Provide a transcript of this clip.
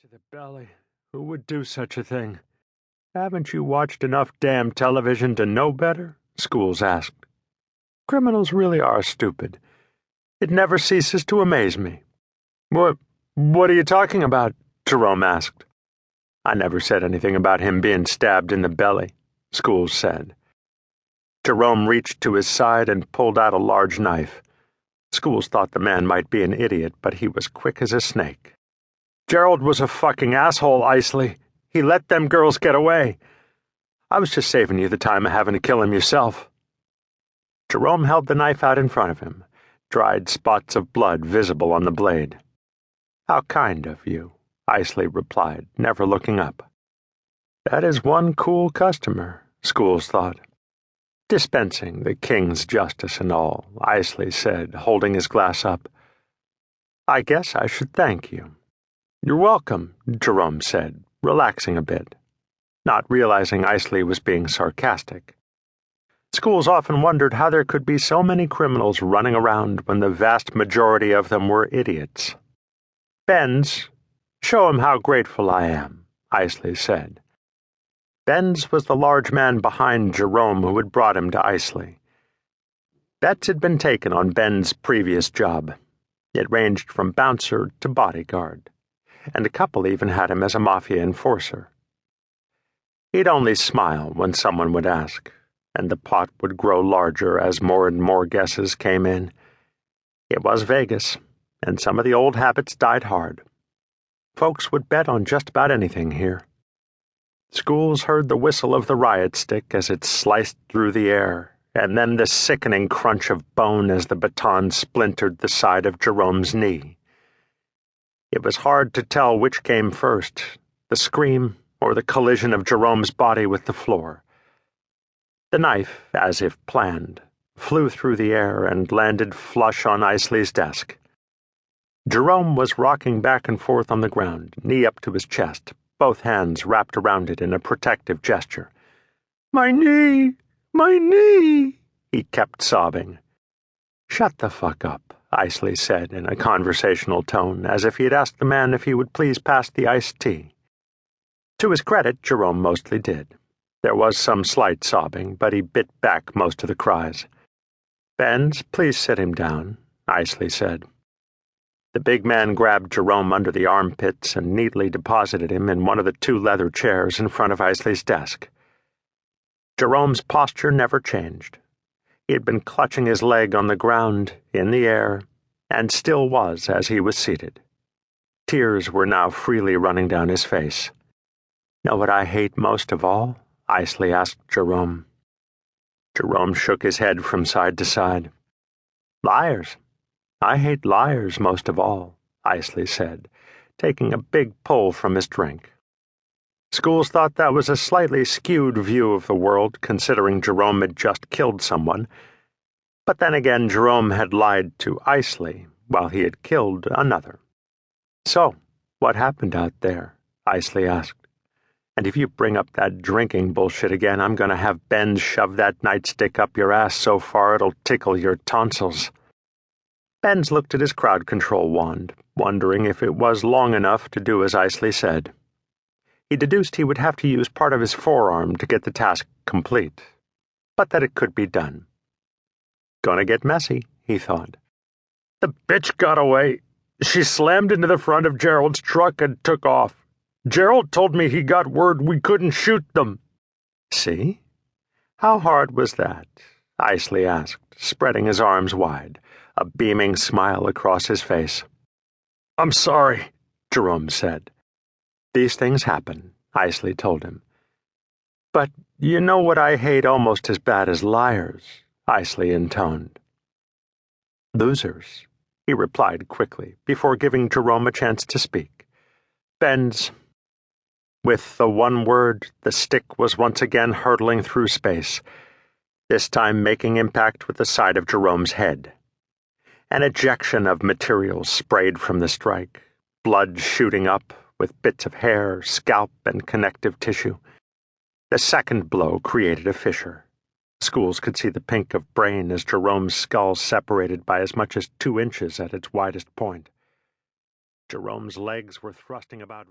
To the belly. Who would do such a thing? Haven't you watched enough damn television to know better? Schools asked. Criminals really are stupid. It never ceases to amaze me. What are you talking about? Jerome asked. I never said anything about him being stabbed in the belly, Schools said. Jerome reached to his side and pulled out a large knife. Schools thought the man might be an idiot, but he was quick as a snake. Gerald was a fucking asshole, Isley. He let them girls get away. I was just saving you the time of having to kill him yourself. Jerome held the knife out in front of him, dried spots of blood visible on the blade. How kind of you, Isley replied, never looking up. That is one cool customer, Schools thought. Dispensing the king's justice and all, Isley said, holding his glass up. I guess I should thank you. You're welcome, Jerome said, relaxing a bit, not realizing Isley was being sarcastic. Schools often wondered how there could be so many criminals running around when the vast majority of them were idiots. Benz, show him how grateful I am, Isley said. Benz was the large man behind Jerome who had brought him to Isley. Bets had been taken on Ben's previous job. It ranged from bouncer to bodyguard, and a couple even had him as a mafia enforcer. He'd only smile when someone would ask, and the pot would grow larger as more and more guesses came in. It was Vegas, and some of the old habits died hard. Folks would bet on just about anything here. Schools heard the whistle of the riot stick as it sliced through the air, and then the sickening crunch of bone as the baton splintered the side of Jerome's knee. It was hard to tell which came first, the scream or the collision of Jerome's body with the floor. The knife, as if planned, flew through the air and landed flush on Isley's desk. Jerome was rocking back and forth on the ground, knee up to his chest, both hands wrapped around it in a protective gesture. My knee! My knee! He kept sobbing. Shut the fuck up, Isley said in a conversational tone, as if he had asked the man if he would please pass the iced tea. To his credit, Jerome mostly did. There was some slight sobbing, but he bit back most of the cries. Benz, please sit him down, Isley said. The big man grabbed Jerome under the armpits and neatly deposited him in one of the two leather chairs in front of Isley's desk. Jerome's posture never changed. He had been clutching his leg on the ground, in the air, and still was as he was seated. Tears were now freely running down his face. Know what I hate most of all? Isley asked Jerome. Jerome shook his head from side to side. Liars. I hate liars most of all, Isley said, taking a big pull from his drink. Schools thought that was a slightly skewed view of the world, considering Jerome had just killed someone. But then again, Jerome had lied to Isley while he had killed another. So, what happened out there? Isley asked. And if you bring up that drinking bullshit again, I'm going to have Ben shove that nightstick up your ass so far it'll tickle your tonsils. Benz looked at his crowd control wand, wondering if it was long enough to do as Isley said. He deduced he would have to use part of his forearm to get the task complete, but that it could be done. Gonna get messy, he thought. The bitch got away. She slammed into the front of Gerald's truck and took off. Gerald told me he got word we couldn't shoot them. See? How hard was that? Isley asked, spreading his arms wide, a beaming smile across his face. I'm sorry, Jerome said. These things happen, Isley told him. But you know what I hate almost as bad as liars, Isley intoned. Losers, he replied quickly, before giving Jerome a chance to speak. Ben's. With the one word, the stick was once again hurtling through space, this time making impact with the side of Jerome's head. An ejection of material sprayed from the strike, blood shooting up, with bits of hair, scalp, and connective tissue. The second blow created a fissure. Schools could see the pink of brain as Jerome's skull separated by as much as 2 inches at its widest point. Jerome's legs were thrusting about